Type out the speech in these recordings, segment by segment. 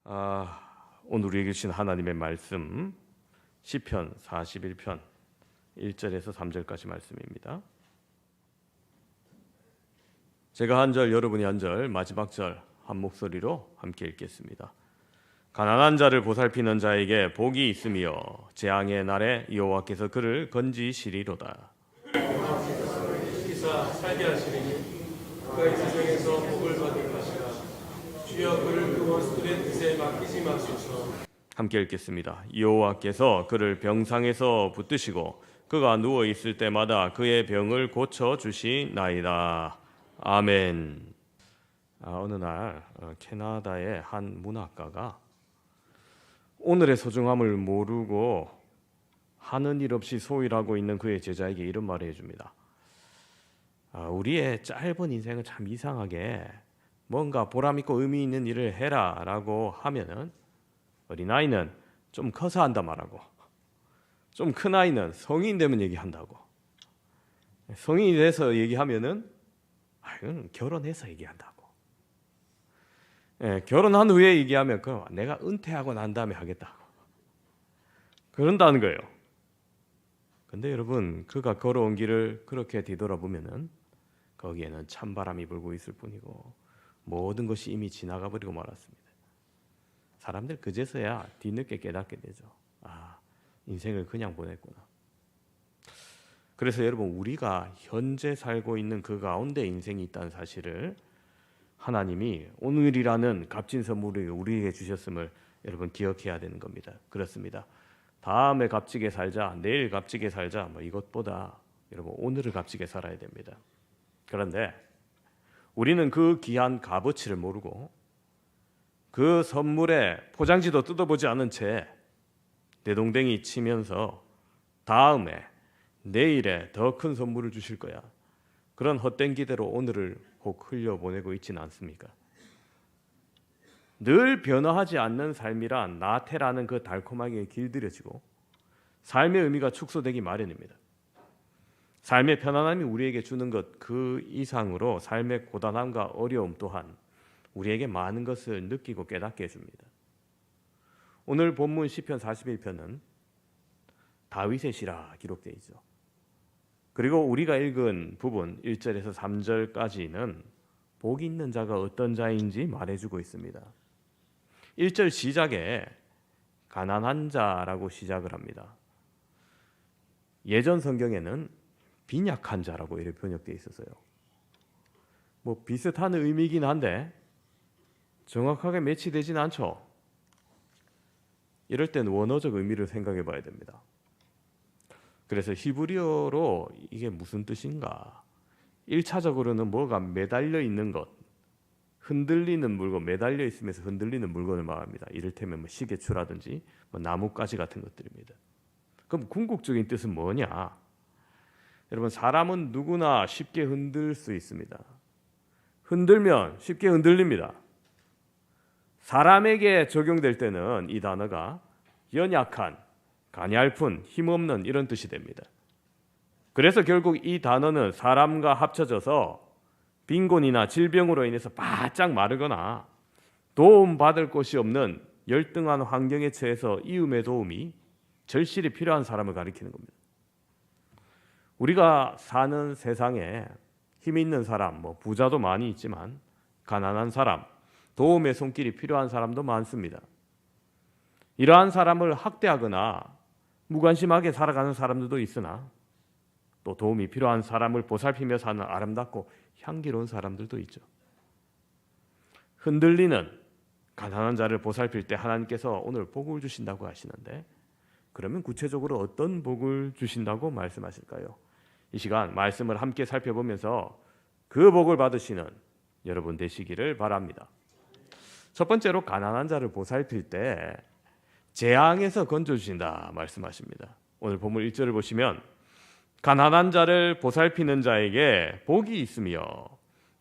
오늘 우리에게 주신 하나님의 말씀 시편 41편 1절에서 3절까지 말씀입니다. 제가 한 절, 여러분이 한 절, 마지막 절 한 목소리로 함께 읽겠습니다. 가난한 자를 보살피는 자에게 복이 있으며 재앙의 날에 여호와께서 그를 건지시리로다. 시사 살게 하시리니 그가 이 세상에서 복을 받을 것이라. 주여 그를 그 원수들의 뜻에 맡기지 마소서. 함께 읽겠습니다. 여호와께서 그를 병상에서 붙드시고 그가 누워 있을 때마다 그의 병을 고쳐 주시나이다. 아멘. 어느 날 캐나다의 한 문학가가 오늘의 소중함을 모르고 하는 일 없이 소일하고 있는 그의 제자에게 이런 말을 해줍니다. 우리의 짧은 인생은 참 이상하게 뭔가 보람있고 의미 있는 일을 해라라고 하면은 어린아이는 좀 커서 한다 말하고 좀 큰 아이는 성인 되면 얘기한다고, 성인이 돼서 얘기하면은 이건 결혼해서 얘기한다고, 결혼한 후에 얘기하면 그럼 내가 은퇴하고 난 다음에 하겠다고 그런다는 거예요. 근데 여러분, 그가 걸어온 길을 그렇게 뒤돌아보면은 거기에는 찬바람이 불고 있을 뿐이고 모든 것이 이미 지나가 버리고 말았습니다. 사람들 그제서야 뒤늦게 깨닫게 되죠. 인생을 그냥 보냈구나. 그래서 여러분, 우리가 현재 살고 있는 그 가운데 인생이 있다는 사실을 하나님이 오늘이라는 값진 선물을 우리에게 주셨음을 여러분 기억해야 되는 겁니다. 그렇습니다. 다음에 값지게 살자, 내일 값지게 살자, 이것보다 여러분 오늘을 값지게 살아야 됩니다. 그런데 우리는 그 귀한 값어치를 모르고 그 선물의 포장지도 뜯어보지 않은 채 내동댕이 치면서 다음에 내일에 더 큰 선물을 주실 거야, 그런 헛된 기대로 오늘을 혹 흘려보내고 있지는 않습니까? 늘 변화하지 않는 삶이란 나태라는 그 달콤하게 길들여지고 삶의 의미가 축소되기 마련입니다. 삶의 편안함이 우리에게 주는 것 그 이상으로 삶의 고단함과 어려움 또한 우리에게 많은 것을 느끼고 깨닫게 해줍니다. 오늘 본문 시편 41편은 다윗의 시라 기록되어 있죠. 그리고 우리가 읽은 부분 1절에서 3절까지는 복이 있는 자가 어떤 자인지 말해주고 있습니다. 1절 시작에 가난한 자라고 시작을 합니다. 예전 성경에는 빈약한 자라고 이렇게 번역되어 있었어요. 비슷한 의미이긴 한데 정확하게 매치되진 않죠. 이럴 땐 원어적 의미를 생각해 봐야 됩니다. 그래서 히브리어로 이게 무슨 뜻인가? 1차적으로는 뭐가 매달려 있는 것, 흔들리는 물건, 매달려 있으면서 흔들리는 물건을 말합니다. 이를테면 시계추라든지 나뭇가지 같은 것들입니다. 그럼 궁극적인 뜻은 뭐냐? 여러분, 사람은 누구나 쉽게 흔들 수 있습니다. 흔들면 쉽게 흔들립니다. 사람에게 적용될 때는 이 단어가 연약한, 가냘픈, 힘없는 이런 뜻이 됩니다. 그래서 결국 이 단어는 사람과 합쳐져서 빈곤이나 질병으로 인해서 바짝 마르거나 도움받을 곳이 없는 열등한 환경에 처해서 이음의 도움이 절실히 필요한 사람을 가리키는 겁니다. 우리가 사는 세상에 힘 있는 사람, 부자도 많이 있지만 가난한 사람, 도움의 손길이 필요한 사람도 많습니다. 이러한 사람을 학대하거나 무관심하게 살아가는 사람들도 있으나 또 도움이 필요한 사람을 보살피며 사는 아름답고 향기로운 사람들도 있죠. 흔들리는 가난한 자를 보살필 때 하나님께서 오늘 복을 주신다고 하시는데, 그러면 구체적으로 어떤 복을 주신다고 말씀하실까요? 이 시간 말씀을 함께 살펴보면서 그 복을 받으시는 여러분 되시기를 바랍니다. 첫 번째로 가난한 자를 보살필 때 재앙에서 건져주신다 말씀하십니다. 오늘 본문 1절을 보시면 가난한 자를 보살피는 자에게 복이 있으며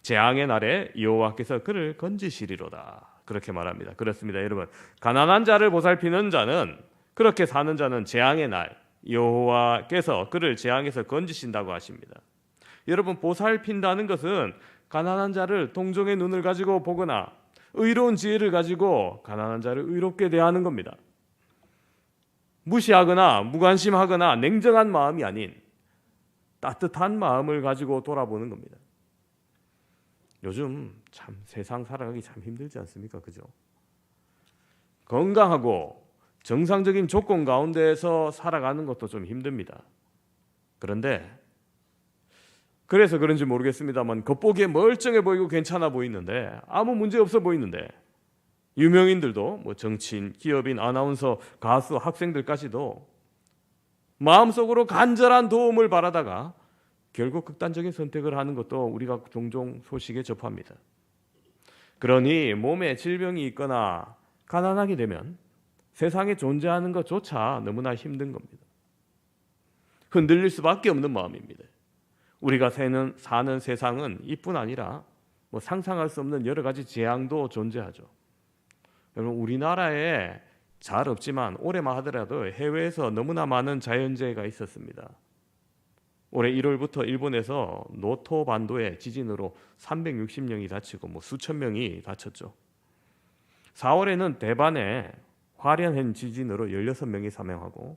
재앙의 날에 여호와께서 그를 건지시리로다, 그렇게 말합니다. 그렇습니다. 여러분, 가난한 자를 보살피는 자는, 그렇게 사는 자는 재앙의 날 여호와께서 그를 재앙에서 건지신다고 하십니다. 여러분, 보살핀다는 것은 가난한 자를 동정의 눈을 가지고 보거나 의로운 지혜를 가지고 가난한 자를 의롭게 대하는 겁니다. 무시하거나 무관심하거나 냉정한 마음이 아닌 따뜻한 마음을 가지고 돌아보는 겁니다. 요즘 참 세상 살아가기 참 힘들지 않습니까? 그죠? 건강하고 정상적인 조건 가운데에서 살아가는 것도 좀 힘듭니다. 그런데 그래서 그런지 모르겠습니다만 겉보기에 멀쩡해 보이고 괜찮아 보이는데 아무 문제 없어 보이는데 유명인들도 뭐 정치인, 기업인, 아나운서, 가수, 학생들까지도 마음속으로 간절한 도움을 바라다가 결국 극단적인 선택을 하는 것도 우리가 종종 소식에 접합니다. 그러니 몸에 질병이 있거나 가난하게 되면 세상에 존재하는 것조차 너무나 힘든 겁니다. 흔들릴 수밖에 없는 마음입니다. 우리가 사는 세상은 이뿐 아니라 뭐 상상할 수 없는 여러 가지 재앙도 존재하죠. 여러분 우리나라에 잘 없지만 올해만 하더라도 해외에서 너무나 많은 자연재해가 있었습니다. 올해 1월부터 일본에서 노토 반도의 지진으로 360명이 다치고 뭐 수천 명이 다쳤죠. 4월에는 대만의 화련현 지진으로 16명이 사망하고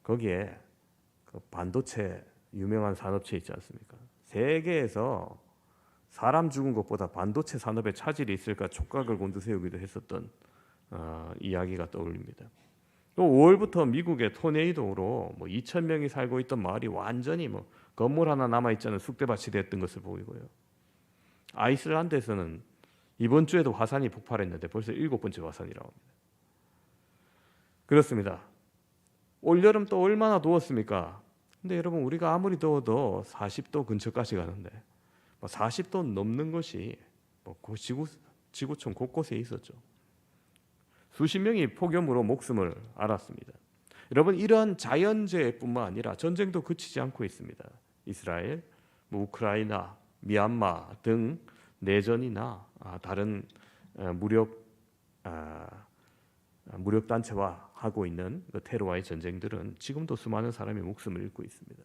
거기에 그 반도체 유명한 산업체 있지 않습니까? 세계에서 사람 죽은 것보다 반도체 산업에 차질이 있을까 촉각을 곤두세우기도 했었던 이야기가 떠올립니다. 또 5월부터 미국의 토네이도로 뭐 2,000명이 살고 있던 마을이 완전히 뭐 건물 하나 남아 있지 않은 쑥대밭이 됐던 것을 보이고요. 아이슬란드에서는 이번 주에도 화산이 폭발했는데 벌써 7번째 화산이라고 합니다. 그렇습니다. 올여름 또 얼마나 더웠습니까? 근데 여러분 우리가 아무리 더워도 40도 근처까지 가는데 40도 넘는 것이 지구촌 곳곳에 있었죠. 수십 명이 폭염으로 목숨을 앓았습니다. 여러분 이러한 자연재해뿐만 아니라 전쟁도 그치지 않고 있습니다. 이스라엘, 우크라이나, 미얀마 등 내전이나 다른 무력 단체와 하고 있는 테러와의 전쟁들은 지금도 수많은 사람의 목숨을 잃고 있습니다.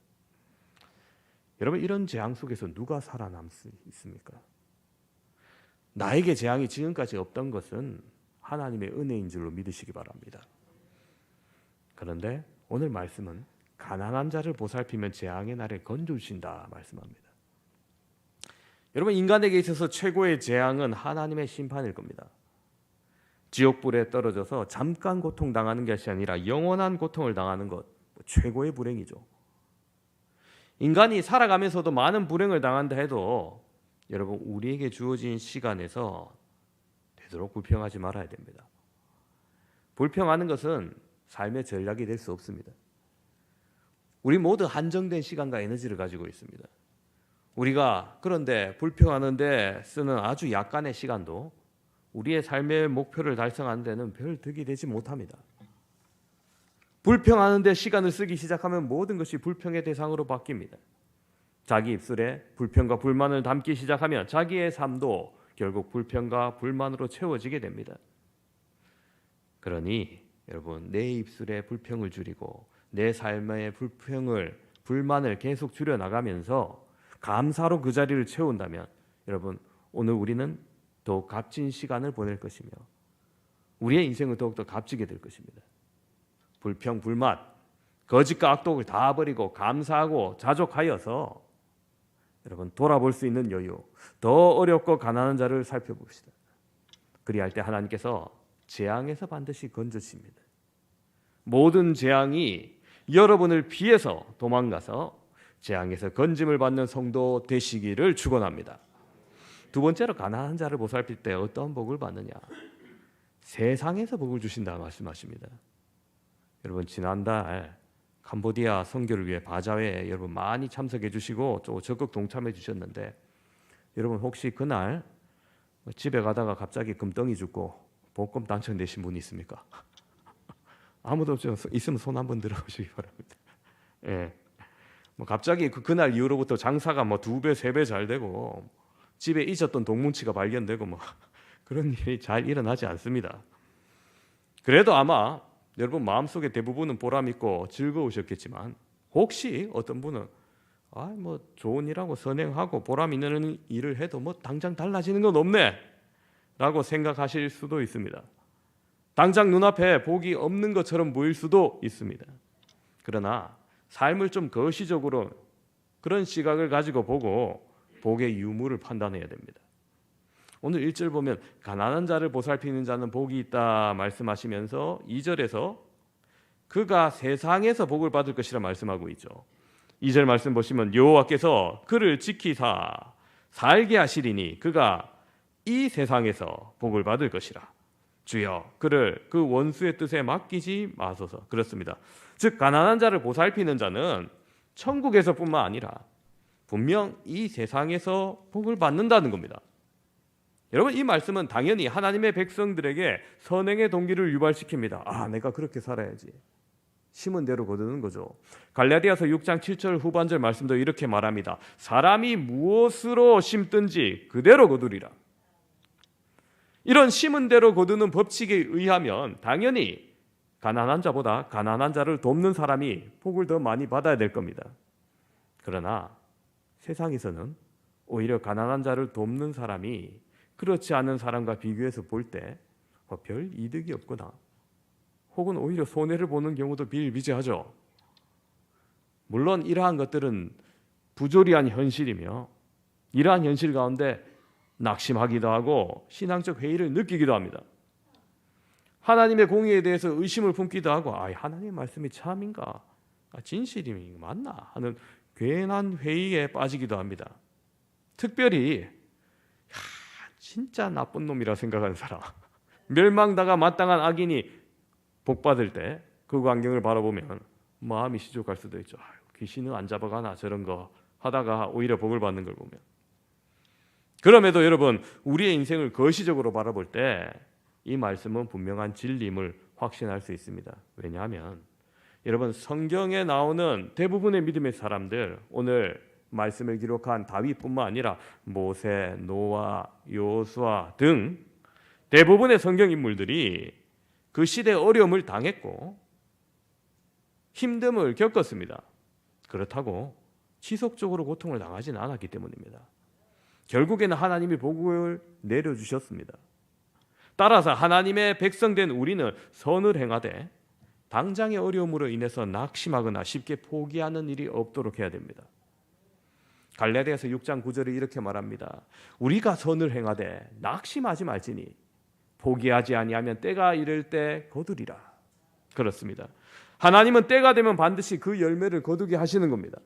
여러분 이런 재앙 속에서 누가 살아남을 수 있습니까? 나에게 재앙이 지금까지 없던 것은 하나님의 은혜인 줄로 믿으시기 바랍니다. 그런데 오늘 말씀은 가난한 자를 보살피면 재앙의 날에 건져주신다 말씀합니다. 여러분 인간에게 있어서 최고의 재앙은 하나님의 심판일 겁니다. 지옥불에 떨어져서 잠깐 고통당하는 것이 아니라 영원한 고통을 당하는 것 최고의 불행이죠. 인간이 살아가면서도 많은 불행을 당한다 해도 여러분 우리에게 주어진 시간에서 되도록 불평하지 말아야 됩니다. 불평하는 것은 삶의 전략이 될 수 없습니다. 우리 모두 한정된 시간과 에너지를 가지고 있습니다. 우리가 그런데 불평하는데 쓰는 아주 약간의 시간도 우리의 삶의 목표를 달성하는 데는 별 득이 되지 못합니다. 불평하는 데 시간을 쓰기 시작하면 모든 것이 불평의 대상으로 바뀝니다. 자기 입술에 불평과 불만을 담기 시작하면 자기의 삶도 결국 불평과 불만으로 채워지게 됩니다. 그러니 여러분 내 입술에 불평을 줄이고 내 삶의 불만을 계속 줄여나가면서 감사로 그 자리를 채운다면 여러분 오늘 우리는 더욱 값진 시간을 보낼 것이며 우리의 인생은 더욱더 값지게 될 것입니다. 불평, 불만, 거짓과 악독을 다 버리고 감사하고 자족하여서 여러분 돌아볼 수 있는 여유, 더 어렵고 가난한 자를 살펴봅시다. 그리할 때 하나님께서 재앙에서 반드시 건져주십니다. 모든 재앙이 여러분을 피해서 도망가서 재앙에서 건짐을 받는 성도 되시기를 축원합니다. 두 번째로 가난한 자를 보살필 때 어떤 복을 받느냐? 세상에서 복을 주신다 말씀하십니다. 여러분 지난달 캄보디아 선교를 위해 바자회에 여러분 많이 참석해 주시고 또 적극 동참해 주셨는데 여러분 혹시 그날 집에 가다가 갑자기 금덩이 줍고 복권 당첨되신 분이 있습니까? 아무도 없죠. 있으면 손 한번 들어보시기 바랍니다. 예. 뭐 갑자기 그날 이후로부터 장사가 뭐 2배, 3배 잘 되고 집에 잊었던 동뭉치가 발견되고 뭐 그런 일이 잘 일어나지 않습니다. 그래도 아마 여러분 마음속에 대부분은 보람 있고 즐거우셨겠지만 혹시 어떤 분은 뭐 좋은 일하고 선행하고 보람 있는 일을 해도 뭐 당장 달라지는 건 없네. 라고 생각하실 수도 있습니다. 당장 눈앞에 복이 없는 것처럼 보일 수도 있습니다. 그러나 삶을 좀 거시적으로 그런 시각을 가지고 보고 복의 유무를 판단해야 됩니다. 오늘 1절 보면 가난한 자를 보살피는 자는 복이 있다 말씀하시면서 2절에서 그가 세상에서 복을 받을 것이라 말씀하고 있죠. 2절 말씀 보시면 여호와께서 그를 지키사 살게 하시리니 그가 이 세상에서 복을 받을 것이라. 주여 그를 그 원수의 뜻에 맡기지 마소서. 그렇습니다. 즉 가난한 자를 보살피는 자는 천국에서뿐만 아니라 분명 이 세상에서 복을 받는다는 겁니다. 여러분 이 말씀은 당연히 하나님의 백성들에게 선행의 동기를 유발시킵니다. 아 내가 그렇게 살아야지. 심은 대로 거두는 거죠. 갈라디아서 6장 7절 후반절 말씀도 이렇게 말합니다. 사람이 무엇으로 심든지 그대로 거두리라. 이런 심은 대로 거두는 법칙에 의하면 당연히 가난한 자보다 가난한 자를 돕는 사람이 복을 더 많이 받아야 될 겁니다. 그러나 세상에서는 오히려 가난한 자를 돕는 사람이 그렇지 않은 사람과 비교해서 볼 때 별 이득이 없거나 혹은 오히려 손해를 보는 경우도 비일비재하죠. 물론 이러한 것들은 부조리한 현실이며 이러한 현실 가운데 낙심하기도 하고 신앙적 회의를 느끼기도 합니다. 하나님의 공의에 대해서 의심을 품기도 하고 하나님의 말씀이 참인가? 진실이 맞나? 하는 괜한 회의에 빠지기도 합니다. 특별히 진짜 나쁜 놈이라 생각하는 사람, 멸망당한 마땅한 악인이 복받을 때 그 광경을 바라보면 마음이 시족할 수도 있죠. 귀신은 안 잡아가나 저런 거 하다가 오히려 복을 받는 걸 보면. 그럼에도 여러분 우리의 인생을 거시적으로 바라볼 때 이 말씀은 분명한 진리임을 확신할 수 있습니다. 왜냐하면 여러분 성경에 나오는 대부분의 믿음의 사람들, 오늘 말씀을 기록한 다윗뿐만 아니라 모세, 노아, 여호수아 등 대부분의 성경 인물들이 그 시대의 어려움을 당했고 힘듦을 겪었습니다. 그렇다고 지속적으로 고통을 당하지는 않았기 때문입니다. 결국에는 하나님이 복을 내려주셨습니다. 따라서 하나님의 백성된 우리는 선을 행하되 당장의 어려움으로 인해서 낙심하거나 쉽게 포기하는 일이 없도록 해야 됩니다. 갈라디아서 6장 9절에 이렇게 말합니다. 우리가 선을 행하되 낙심하지 말지니 포기하지 아니하면 때가 이를 때 거두리라. 그렇습니다. 하나님은 때가 되면 반드시 그 열매를 거두게 하시는 겁니다.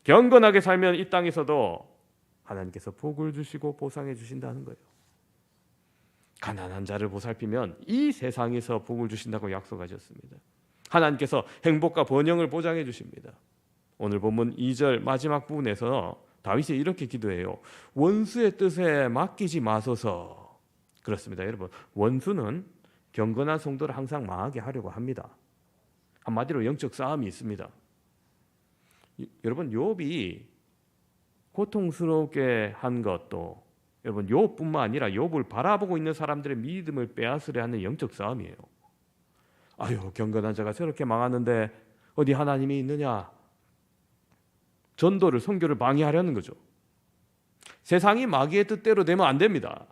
경건하게 살면 이 땅에서도 하나님께서 복을 주시고 보상해 주신다는 거예요. 가난한 자를 보살피면 이 세상에서 복을 주신다고 약속하셨습니다. 하나님께서 행복과 번영을 보장해 주십니다. 오늘 본문 2절 마지막 부분에서 다윗이 이렇게 기도해요. 원수의 뜻에 맡기지 마소서. 그렇습니다. 여러분 원수는 경건한 성도를 항상 망하게 하려고 합니다. 한마디로 영적 싸움이 있습니다. 여러분 욥이 고통스럽게 한 것도 여러분 욥뿐만 아니라 욥을 바라보고 있는 사람들의 믿음을 빼앗으려 하는 영적 싸움이에요. 아유 경건한 자가 저렇게 망하는데 어디 하나님이 있느냐? 전도를 선교를 방해하려는 거죠. 세상이 마귀의 뜻대로 되면 안 됩니다.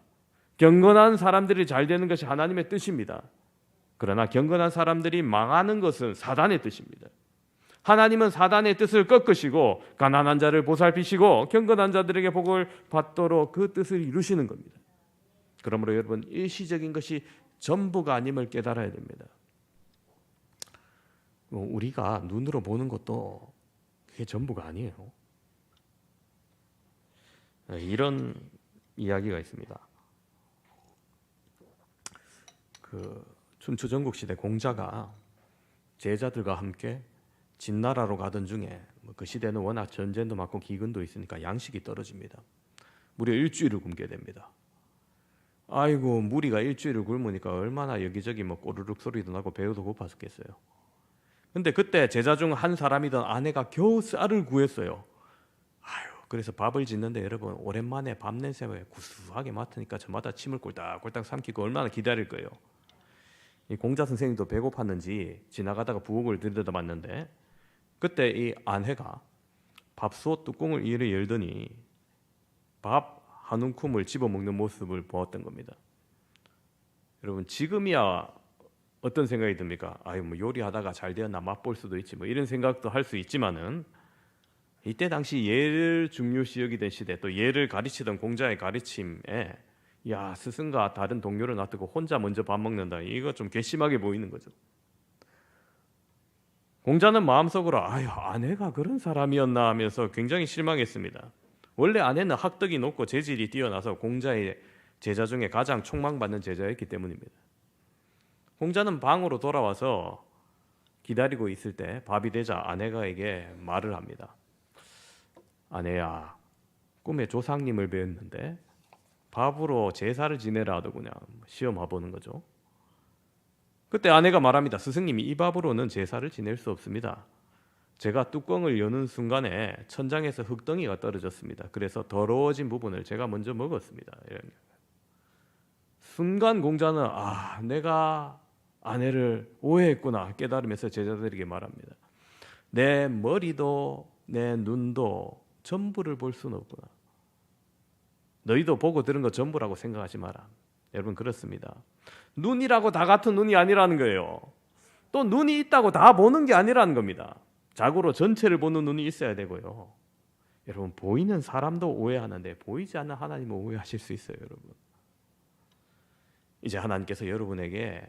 경건한 사람들이 잘 되는 것이 하나님의 뜻입니다. 그러나 경건한 사람들이 망하는 것은 사단의 뜻입니다. 하나님은 사단의 뜻을 꺾으시고 가난한 자를 보살피시고 경건한 자들에게 복을 받도록 그 뜻을 이루시는 겁니다. 그러므로 여러분 일시적인 것이 전부가 아님을 깨달아야 됩니다. 우리가 눈으로 보는 것도 그게 전부가 아니에요. 이런 이야기가 있습니다. 춘추 전국시대 공자가 제자들과 함께 진나라로 가던 중에 그 시대는 워낙 전쟁도 많고 기근도 있으니까 양식이 떨어집니다. 무려 일주일을 굶게 됩니다. 아이고 무리가 일주일을 굶으니까 얼마나 여기저기 꼬르륵 소리도 나고 배도 고팠겠어요. 근데 그때 제자 중 한 사람이던 아내가 겨우 쌀을 구했어요. 그래서 밥을 짓는데 여러분 오랜만에 밥 냄새가 구수하게 맡으니까 저마다 침을 꼴딱꼴딱 삼키고 얼마나 기다릴 거예요. 이 공자 선생님도 배고팠는지 지나가다가 부엌을 들여다봤는데 그때 이 아내가 밥솥 뚜껑을 이래 열더니 밥 한 움큼을 집어먹는 모습을 보았던 겁니다. 여러분 지금이야 어떤 생각이 듭니까? 아유 뭐 요리하다가 잘 되었나 맛볼 수도 있지 뭐 이런 생각도 할 수 있지만은 이때 당시 예를 중요시 여기던 시대 또 예를 가르치던 공자의 가르침에 야 스승과 다른 동료를 놔두고 혼자 먼저 밥 먹는다 이거 좀 괘씸하게 보이는 거죠. 공자는 마음속으로 아유 아내가 그런 사람이었나 하면서 굉장히 실망했습니다. 원래 아내는 학덕이 높고 재질이 뛰어나서 공자의 제자 중에 가장 촉망받는 제자였기 때문입니다. 공자는 방으로 돌아와서 기다리고 있을 때 밥이 되자 아내가에게 말을 합니다. 아내야, 꿈에 조상님을 뵈었는데 밥으로 제사를 지내라 하더군요. 시험 와보는 거죠. 그때 아내가 말합니다. 스승님이 이 밥으로는 제사를 지낼 수 없습니다. 제가 뚜껑을 여는 순간에 천장에서 흙덩이가 떨어졌습니다. 그래서 더러워진 부분을 제가 먼저 먹었습니다. 이런. 순간 공자는 내가 아내를 오해했구나 깨달으면서 제자들에게 말합니다. 내 머리도 내 눈도 전부를 볼 수는 없구나. 너희도 보고 들은 거 전부라고 생각하지 마라. 여러분 그렇습니다. 눈이라고 다 같은 눈이 아니라는 거예요. 또 눈이 있다고 다 보는 게 아니라는 겁니다. 자고로 전체를 보는 눈이 있어야 되고요. 여러분 보이는 사람도 오해하는데 보이지 않는 하나님은 오해하실 수 있어요. 여러분 이제 하나님께서 여러분에게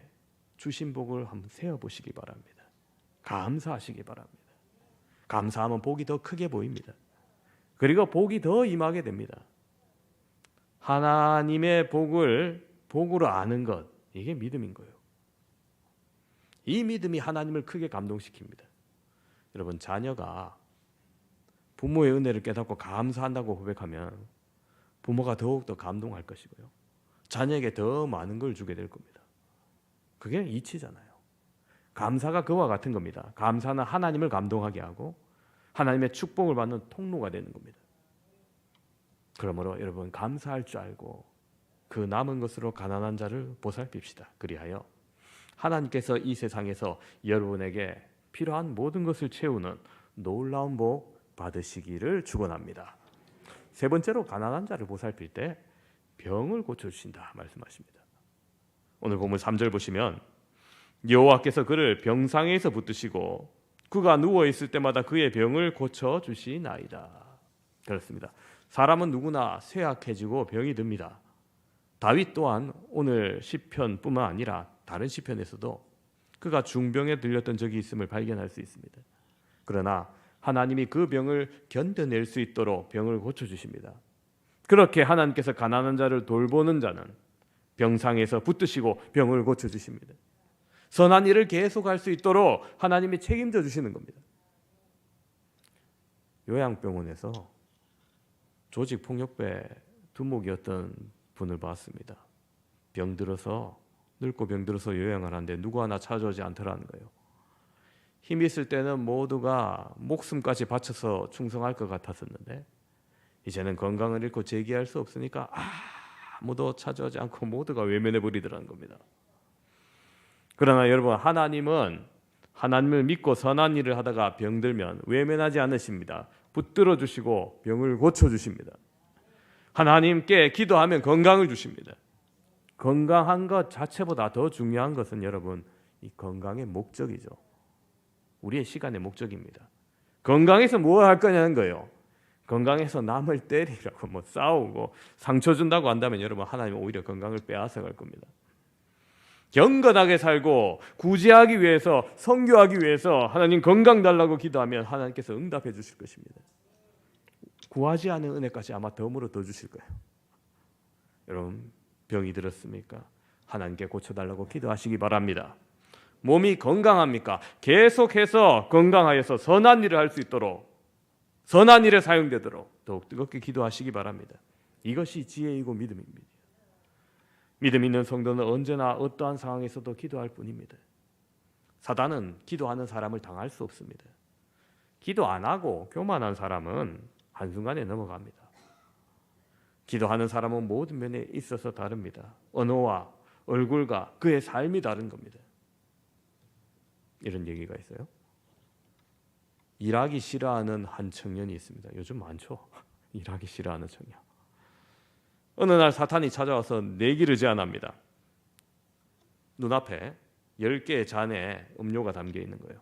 주신 복을 한번 세어보시기 바랍니다. 감사하시기 바랍니다. 감사하면 복이 더 크게 보입니다. 그리고 복이 더 임하게 됩니다. 하나님의 복을 복으로 아는 것 이게 믿음인 거예요. 이 믿음이 하나님을 크게 감동시킵니다. 여러분 자녀가 부모의 은혜를 깨닫고 감사한다고 고백하면 부모가 더욱더 감동할 것이고요. 자녀에게 더 많은 걸 주게 될 겁니다. 그게 이치잖아요. 감사가 그와 같은 겁니다. 감사는 하나님을 감동하게 하고 하나님의 축복을 받는 통로가 되는 겁니다. 그러므로 여러분 감사할 줄 알고 그 남은 것으로 가난한 자를 보살핍시다. 그리하여 하나님께서 이 세상에서 여러분에게 필요한 모든 것을 채우는 놀라운 복 받으시기를 축원합니다. 세 번째로 가난한 자를 보살필 때 병을 고쳐주신다 말씀하십니다. 오늘 본문 3절 보시면 여호와께서 그를 병상에서 붙드시고 그가 누워있을 때마다 그의 병을 고쳐주시나이다. 그렇습니다. 사람은 누구나 쇠약해지고 병이 듭니다. 다윗 또한 오늘 시편뿐만 아니라 다른 시편에서도 그가 중병에 들렸던 적이 있음을 발견할 수 있습니다. 그러나 하나님이 그 병을 견뎌낼 수 있도록 병을 고쳐주십니다. 그렇게 하나님께서 가난한 자를 돌보는 자는 병상에서 붙드시고 병을 고쳐주십니다. 선한 일을 계속할 수 있도록 하나님이 책임져 주시는 겁니다. 요양병원에서 조직폭력배 두목이었던 분을 봤습니다. 병들어서 늙고 병들어서 요양을 하는데 누구 하나 찾아오지 않더라는 거예요. 힘이 있을 때는 모두가 목숨까지 바쳐서 충성할 것 같았었는데 이제는 건강을 잃고 재기할 수 없으니까 아무도 찾아오지 않고 모두가 외면해 버리더라는 겁니다. 그러나 여러분 하나님은 하나님을 믿고 선한 일을 하다가 병들면 외면하지 않으십니다. 붙들어 주시고 병을 고쳐 주십니다. 하나님께 기도하면 건강을 주십니다. 건강한 것 자체보다 더 중요한 것은 여러분 이 건강의 목적이죠. 우리의 시간의 목적입니다. 건강해서 뭘 할 거냐는 거예요. 건강해서 남을 때리라고 싸우고 상처 준다고 한다면 여러분 하나님은 오히려 건강을 빼앗아 갈 겁니다. 경건하게 살고 구제하기 위해서 선교하기 위해서 하나님 건강 달라고 기도하면 하나님께서 응답해 주실 것입니다. 구하지 않은 은혜까지 아마 덤으로 더 주실 거예요. 여러분 병이 들었습니까? 하나님께 고쳐달라고 기도하시기 바랍니다. 몸이 건강합니까? 계속해서 건강하여서 선한 일을 할 수 있도록 선한 일에 사용되도록 더욱 뜨겁게 기도하시기 바랍니다. 이것이 지혜이고 믿음입니다. 믿음 있는 성도는 언제나 어떠한 상황에서도 기도할 뿐입니다. 사단은 기도하는 사람을 당할 수 없습니다. 기도 안 하고 교만한 사람은 한순간에 넘어갑니다. 기도하는 사람은 모든 면에 있어서 다릅니다. 언어와 얼굴과 그의 삶이 다른 겁니다. 이런 얘기가 있어요. 일하기 싫어하는 한 청년이 있습니다. 요즘 많죠. 일하기 싫어하는 청년. 어느 날 사탄이 찾아와서 내기를 제안합니다. 눈앞에 10개의 잔에 음료가 담겨 있는 거예요.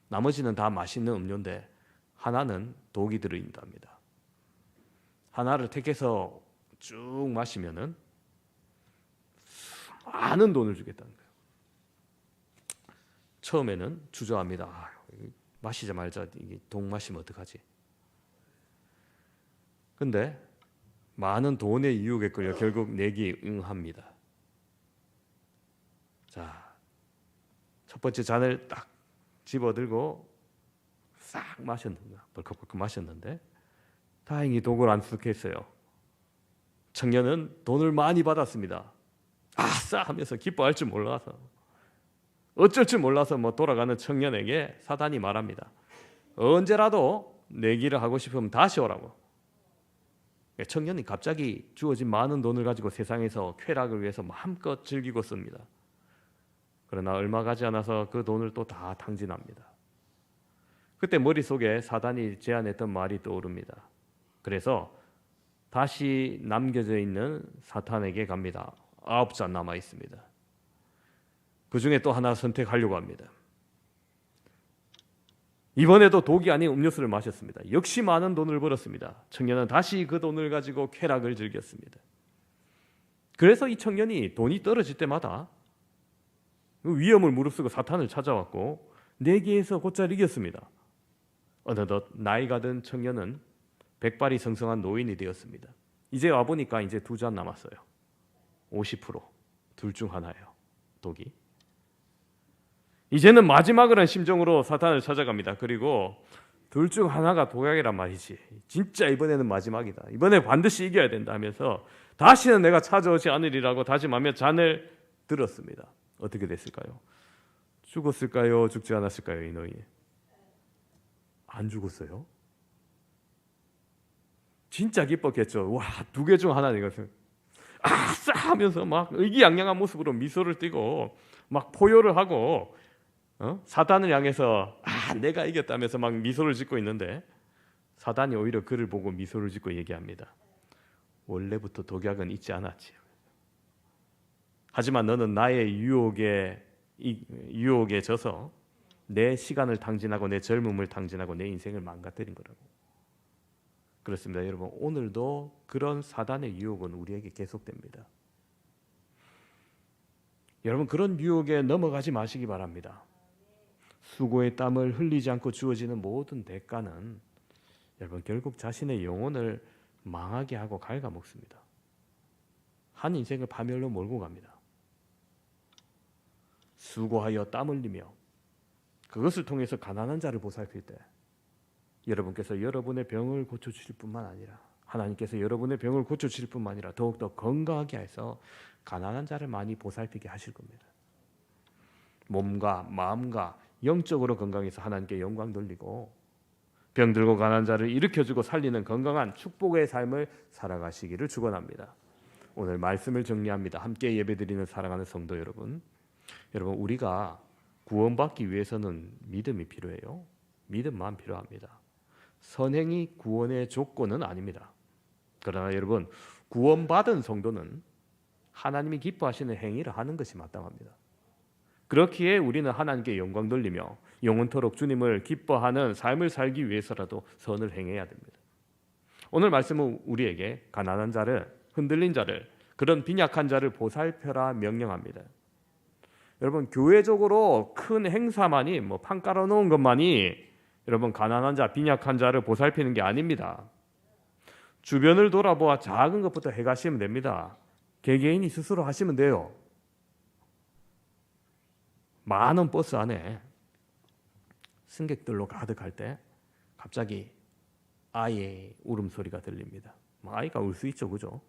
나머지는 다 맛있는 음료인데 하나는 독이 들어있답니다. 하나를 택해서 쭉 마시면은 많은 돈을 주겠다는 거예요. 처음에는 주저합니다. 마시자 말자, 이게 독 마시면 어떡하지? 근데 많은 돈의 유혹에 끌려 결국 내기에 응합니다. 자, 첫 번째 잔을 딱 집어들고 싹 마셨는데, 벌컥벌컥 마셨는데 다행히 독을 안 습했어요. 청년은 돈을 많이 받았습니다. 아싸 하면서 기뻐할 줄 몰라서, 어쩔 줄 몰라서 돌아가는 청년에게 사단이 말합니다. 언제라도 내기를 하고 싶으면 다시 오라고. 청년이 갑자기 주어진 많은 돈을 가지고 세상에서 쾌락을 위해서 마음껏 즐기고 씁니다. 그러나 얼마 가지 않아서 그 돈을 또 다 탕진합니다. 그때 머릿속에 사단이 제안했던 말이 떠오릅니다. 그래서 다시 남겨져 있는 사탄에게 갑니다. 9잔 남아 있습니다. 그 중에 또 하나 선택하려고 합니다. 이번에도 독이 아닌 음료수를 마셨습니다. 역시 많은 돈을 벌었습니다. 청년은 다시 그 돈을 가지고 쾌락을 즐겼습니다. 그래서 이 청년이 돈이 떨어질 때마다 위험을 무릅쓰고 사탄을 찾아왔고 내기에서 곧잘 이겼습니다. 어느덧 나이가 든 청년은 백발이 성성한 노인이 되었습니다. 이제 와보니까 이제 2잔 남았어요. 50%, 둘 중 하나예요, 독이. 이제는 마지막이라는 심정으로 사탄을 찾아갑니다. 그리고 둘 중 하나가 독약이란 말이지, 진짜 이번에는 마지막이다, 이번에 반드시 이겨야 된다 하면서 다시는 내가 찾아오지 않으리라고 다짐하며 잔을 들었습니다. 어떻게 됐을까요? 죽었을까요? 죽지 않았을까요? 이 노인 안 죽었어요. 진짜 기뻤겠죠. 와, 2개 중 하나는 이것을 아싸 하면서 막 의기양양한 모습으로 미소를 띠고 막 포효를 하고 사단을 향해서 내가 이겼다면서 막 미소를 짓고 있는데, 사단이 오히려 그를 보고 미소를 짓고 얘기합니다. 원래부터 독약은 있지 않았지. 하지만 너는 나의 유혹에 져서 내 시간을 탕진하고 내 젊음을 탕진하고 내 인생을 망가뜨린 거라고. 그렇습니다. 여러분, 오늘도 그런 사단의 유혹은 우리에게 계속됩니다. 여러분, 그런 유혹에 넘어가지 마시기 바랍니다. 수고의 땀을 흘리지 않고 주어지는 모든 대가는 여러분 결국 자신의 영혼을 망하게 하고 갉아먹습니다. 한 인생을 파멸로 몰고 갑니다. 수고하여 땀 흘리며 그것을 통해서 가난한 자를 보살필 때 여러분께서 여러분의 병을 고쳐주실 뿐만 아니라, 하나님께서 여러분의 병을 고쳐주실 뿐만 아니라 더욱더 건강하게 해서 가난한 자를 많이 보살피게 하실 겁니다. 몸과 마음과 영적으로 건강해서 하나님께 영광 돌리고 병들고 가난한 자를 일으켜주고 살리는 건강한 축복의 삶을 살아가시기를 축원합니다. 오늘 말씀을 정리합니다. 함께 예배드리는 사랑하는 성도 여러분, 우리가 구원받기 위해서는 믿음이 필요해요. 믿음만 필요합니다. 선행이 구원의 조건은 아닙니다. 그러나 여러분, 구원받은 성도는 하나님이 기뻐하시는 행위를 하는 것이 마땅합니다. 그렇기에 우리는 하나님께 영광 돌리며 영원토록 주님을 기뻐하는 삶을 살기 위해서라도 선을 행해야 됩니다. 오늘 말씀은 우리에게 가난한 자를, 흔들린 자를, 그런 빈약한 자를 보살펴라 명령합니다. 여러분, 교회적으로 큰 행사만이 판 깔아놓은 것만이 여러분 가난한 자, 빈약한 자를 보살피는 게 아닙니다. 주변을 돌아보아 작은 것부터 해가시면 됩니다. 개개인이 스스로 하시면 돼요. 많은 버스 안에 승객들로 가득할 때 갑자기 아이의 울음소리가 들립니다. 아이가 울 수 있죠, 그죠?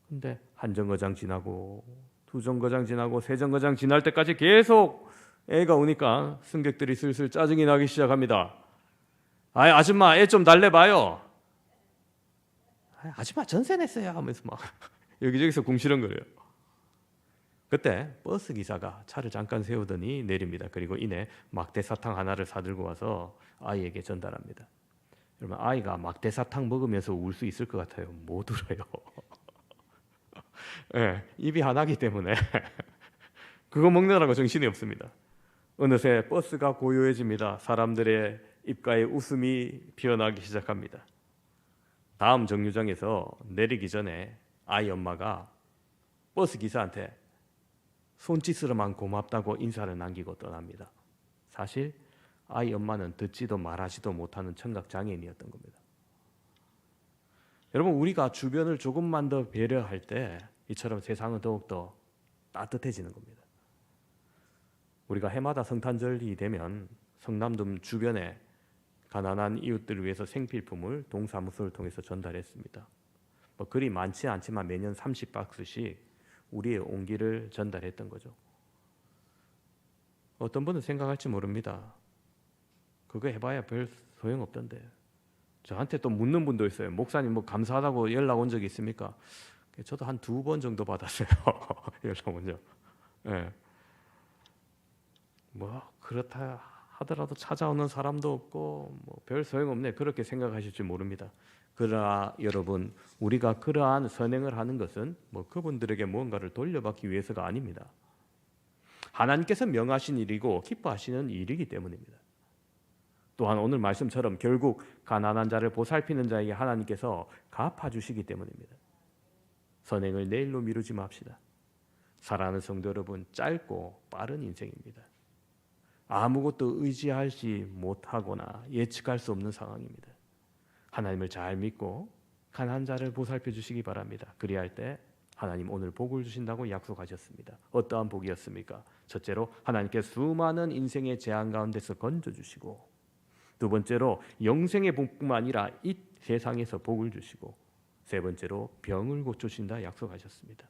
근데 한 정거장 지나고 두 정거장 지나고 세 정거장 지날 때까지 계속 애가 우니까 승객들이 슬슬 짜증이 나기 시작합니다. 아줌마 애 좀 달래봐요. 아줌마 전세 냈어요 하면서 막 여기저기서 궁시렁거려요. 그때 버스 기사가 차를 잠깐 세우더니 내립니다. 그리고 이내 막대사탕 하나를 사들고 와서 아이에게 전달합니다. 여러분, 아이가 막대사탕 먹으면서 울 수 있을 것 같아요? 못 울어요. 예, 입이 하나기 때문에 그거 먹느라고 정신이 없습니다. 어느새 버스가 고요해집니다. 사람들의 입가에 웃음이 피어나기 시작합니다. 다음 정류장에서 내리기 전에 아이 엄마가 버스 기사한테 손짓으로만 고맙다고 인사를 남기고 떠납니다. 사실 아이 엄마는 듣지도 말하지도 못하는 청각 장애인이었던 겁니다. 여러분, 우리가 주변을 조금만 더 배려할 때 이처럼 세상은 더욱더 따뜻해지는 겁니다. 우리가 해마다 성탄절이 되면 성남동 주변에 가난한 이웃들을 위해서 생필품을 동사무소를 통해서 전달했습니다. 뭐 그리 많지 않지만 매년 30박스씩 우리의 온기를 전달했던 거죠. 어떤 분은 생각할지 모릅니다. 그거 해봐야 별 소용없던데. 저한테 또 묻는 분도 있어요. 목사님 뭐 감사하다고 연락 온 적이 있습니까? 저도 한 2번 정도 받았어요. 연락 온 적. 예. 뭐 그렇다 하더라도 찾아오는 사람도 없고 뭐 별 소용없네, 그렇게 생각하실지 모릅니다. 그러나 여러분, 우리가 그러한 선행을 하는 것은 뭐 그분들에게 무언가를 돌려받기 위해서가 아닙니다. 하나님께서 명하신 일이고 기뻐하시는 일이기 때문입니다. 또한 오늘 말씀처럼 결국 가난한 자를 보살피는 자에게 하나님께서 갚아주시기 때문입니다. 선행을 내일로 미루지 맙시다. 사랑하는 성도 여러분, 짧고 빠른 인생입니다. 아무것도 의지하지 못하거나 예측할 수 없는 상황입니다. 하나님을 잘 믿고 가난한 자를 보살펴 주시기 바랍니다. 그리할 때 하나님 오늘 복을 주신다고 약속하셨습니다. 어떠한 복이었습니까? 첫째로 하나님께 수많은 인생의 재앙 가운데서 건져주시고, 두 번째로 영생의 복뿐만 아니라 이 세상에서 복을 주시고, 세 번째로 병을 고쳐주신다 약속하셨습니다.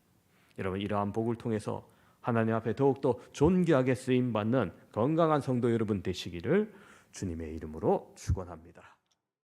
여러분, 이러한 복을 통해서 하나님 앞에 더욱더 존귀하게 쓰임받는 건강한 성도 여러분 되시기를 주님의 이름으로 축원합니다.